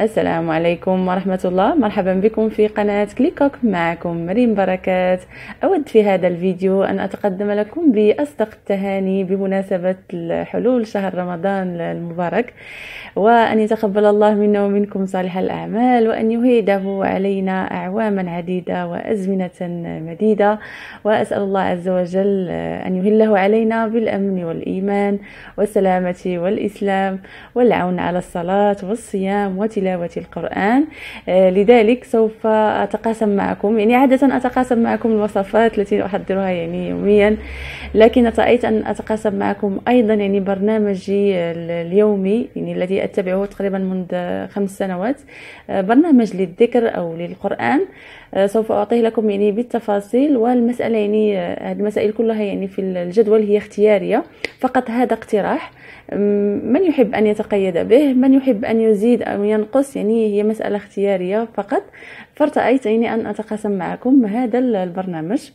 السلام عليكم ورحمة الله. مرحبا بكم في قناة كليكوك. معكم مريم بركات. أود في هذا الفيديو أن أتقدم لكم بأصدق التهاني بمناسبة حلول شهر رمضان المبارك، وأن يتقبل الله منا ومنكم صالح الأعمال، وأن يهيده علينا أعواما عديدة وأزمنة مديدة. وأسأل الله عز وجل أن يهله علينا بالأمن والإيمان والسلامة والإسلام والعون على الصلاة والصيام وتلاوة القرآن. لذلك سوف أتقاسم معكم، يعني عادة أتقاسم معكم الوصفات التي أحضرها يعني يوميا، لكن رأيت أن أتقاسم معكم أيضا يعني برنامجي اليومي، يعني الذي أتبعه تقريبا منذ 5 سنوات، برنامج للذكر أو للقرآن. سوف أعطيه لكم يعني بالتفاصيل، والمسألة يعني هذه المسائل كلها يعني في الجدول هي اختيارية فقط. هذا اقتراح، من يحب أن يتقيد به، من يحب أن يزيد أو ينقص، يعني هي مسألة اختيارية فقط. فرأيت يعني أن أتقاسم معكم هذا البرنامج.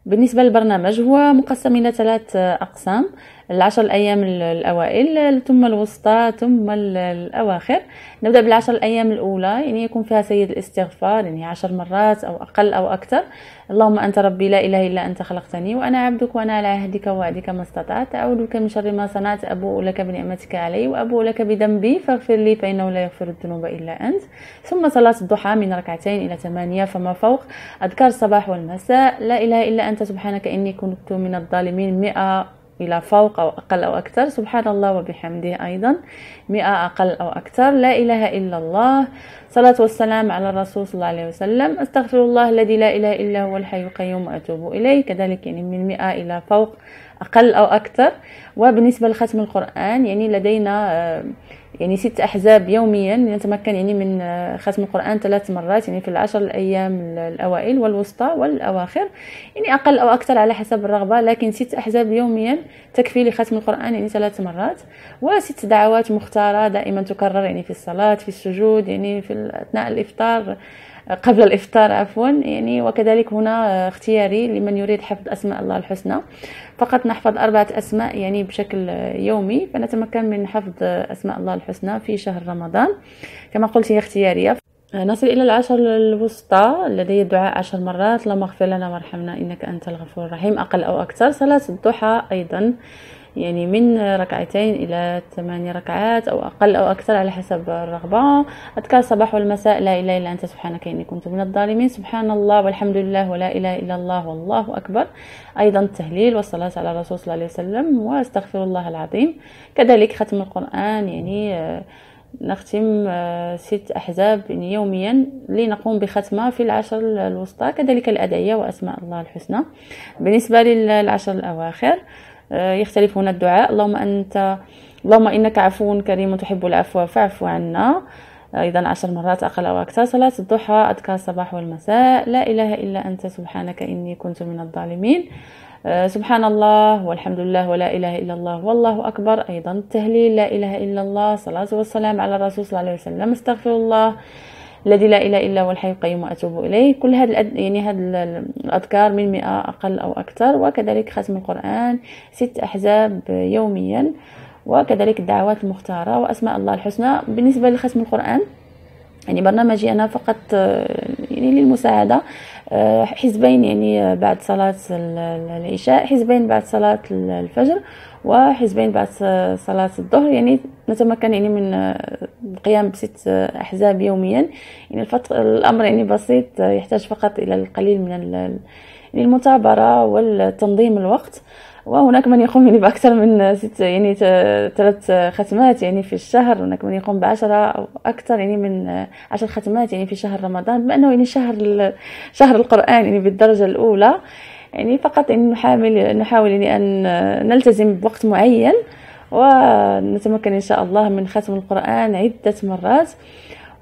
بالنسبة للبرنامج هو مقسم إلى 3 أقسام: 10 الأيام الأوائل، ثم الوسطى، ثم الأواخر. نبدأ بال10 الأيام الأولى، يعني يكون فيها سيد الاستغفار، يعني 10 مرات أو أقل أو أكثر. اللهم أنت ربي لا إله إلا أنت خلقتني وأنا عبدك وأنا على عهدك ووعدك ما استطعت، أعوذ بك من شر ما صنعت، أبوء لك بنعمتك علي وأبوء لك بذنبي فاغفر لي فإنه لا يغفر الذنوب إلا أنت. ثم صلاة الضحى من 2 إلى 8 فما فوق. أذكار الصباح والمساء: لا إله إلا أنت سبحانك إني كنت من الظالمين 100 إلى فوق أو أقل أو أكثر. سبحان الله وبحمده أيضا 100 أقل أو أكثر. لا إله إلا الله. صلاة والسلام على الرسول صلى الله عليه وسلم. أستغفر الله الذي لا إله إلا هو الحي القيوم وأتوب إليه، كذلك يعني من 100 إلى فوق أقل أو أكثر. وبالنسبة لختم القرآن، يعني لدينا يعني 6 أحزاب يوميا، نتمكن يعني من ختم القرآن 3 مرات، يعني في 10 الأيام الأوائل والوسطى والأواخر، يعني أقل أو أكثر على حسب الرغبة، لكن 6 أحزاب يوميا تكفي لختم القرآن يعني 3 مرات. و6 دعوات مختارة دائما تكرر، يعني في الصلاة، في السجود، يعني في أثناء الإفطار، قبل الإفطار عفوا، يعني. وكذلك هنا اختياري لمن يريد حفظ أسماء الله الحسنى، فقط نحفظ 4 أسماء يعني بشكل يومي، فنتمكن من حفظ أسماء الله الحسنى في شهر رمضان. كما قلت هي اختيارية. نصل إلى 10 الوسطى، لدي الدعاء 10 مرات: اللهم اغفر لنا وارحمنا إنك أنت الغفور الرحيم، أقل أو أكثر. صلاة الضحى أيضا، يعني من 2 إلى 8 ركعات أو أقل أو أكثر على حسب الرغبة. أذكار الصباح والمساء: لا إله إلا أنت سبحانك إني كنت من الظالمين، سبحان الله والحمد لله ولا إله إلا الله والله أكبر. أيضا التهليل والصلاة على الرسول صلى الله عليه وسلم واستغفر الله العظيم. كذلك ختم القرآن، يعني نختم 6 أحزاب يعني يوميا لنقوم بختمة في 10 الوسطى. كذلك الأدعية وأسماء الله الحسنى. بالنسبة لل10 الأواخر يختلف هنا الدعاء: اللهم إنك عفو كريم تحب العفو فاعف عنا، أيضا 10 مرات أقل أو أكثر. صلاة الضحى، أذكار الصباح والمساء: لا إله إلا أنت سبحانك إني كنت من الظالمين، سبحان الله والحمد لله ولا إله إلا الله والله أكبر. أيضا التهليل: لا إله إلا الله. صلاة والسلام على الرسول صلى الله عليه وسلم. استغفر الله الذي لا إله إلا هو الحي القيوم وأتوب إليه. كل هذه يعني هذه الأذكار من 100 أقل أو أكثر. وكذلك ختم القرآن 6 أحزاب يوميا، وكذلك الدعوات المختارة وأسماء الله الحسنى. بالنسبة لختم القرآن، يعني برنامجي أنا فقط يعني للمساعدة، حزبين يعني بعد صلاة العشاء، حزبين بعد صلاة الفجر، وحزبين بعد صلاة الظهر. يعني نتمكن يعني من القيام ب6 أحزاب يوميا. يعني الأمر يعني بسيط، يحتاج فقط إلى القليل من يعني المثابرة والتنظيم الوقت. وهناك من يقوم يعني بأكثر من 6 يعني 3 ختمات يعني في الشهر، هناك من يقوم ب10 أو أكثر يعني من 10 ختمات يعني في شهر رمضان، بما أنه يعني شهر القرآن يعني بالدرجة الأولى. يعني فقط يعني نحاول يعني أن نلتزم بوقت معين، ونتمكن إن شاء الله من ختم القرآن عدة مرات.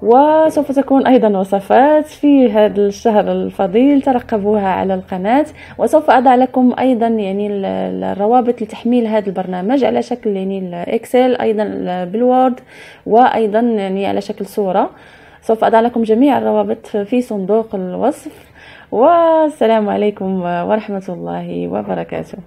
وسوف تكون أيضا وصفات في هذا الشهر الفضيل، ترقبوها على القناة. وسوف أضع لكم أيضا يعني الروابط لتحميل هذا البرنامج على شكل يعني الإكسل، أيضا بالوورد، وأيضا يعني على شكل صورة. سوف أضع لكم جميع الروابط في صندوق الوصف. والسلام عليكم ورحمة الله وبركاته.